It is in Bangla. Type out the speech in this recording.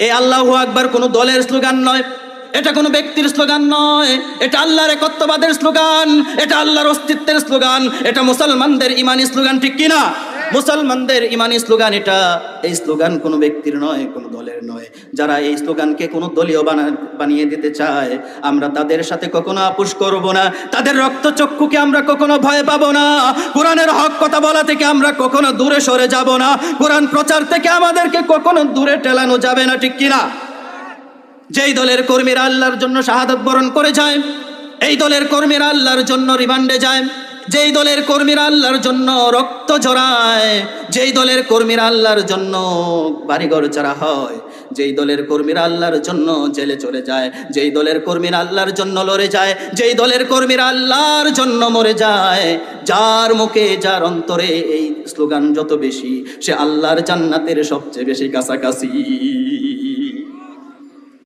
এই আল্লাহু আকবার কোনো দলের স্লোগান নয়, এটা কোনো ব্যক্তির স্লোগান নয়, এটা আল্লাহর একত্ববাদের স্লোগান, এটা আল্লাহর অস্তিত্বের স্লোগান, এটা মুসলমানদের ইমানি স্লোগান, ঠিক কিনা? মুসলমানদের ইমানি স্লোগান এটা। এই স্লোগান কোনো ব্যক্তির নয়, কোনো দলের নয়। যারা এই স্লোগানকে কোনো দলীয় বানিয়ে দিতে চায়, আমরা তাদের সাথে কখনো আপোষ করব না, তাদের রক্তচক্ষুকে আমরা কখনো ভয় পাবো না। কোরআনের হক কথা বলা থেকে আমরা কখনো দূরে সরে যাব না, কোরআন প্রচার থেকে আমাদেরকে কখনো দূরে ঠেলানো যাবে না, ঠিক কিনা? যেই দলের কর্মীরা আল্লাহর জন্য শাহাদাত বরণ করে যায়, এই দলের কর্মীরা আল্লাহর জন্য রিমান্ডে যায়, যেই দলের কর্মীরা আল্লাহর জন্য রক্ত ঝরায়, যেই দলের কর্মীরা আল্লাহর জন্য বাড়িঘর ছাড়া হয়, যেই দলের কর্মীরা আল্লাহর জন্য জেলে চলে যায়, যেই দলের কর্মীরা আল্লাহর জন্য লড়ে যায়, যেই দলের কর্মীরা আল্লাহর জন্য মরে যায়, যার মুখে যার অন্তরে এই স্লোগান যত বেশি, সে আল্লাহর জান্নাতের সবচেয়ে বেশি কাছাকাছি।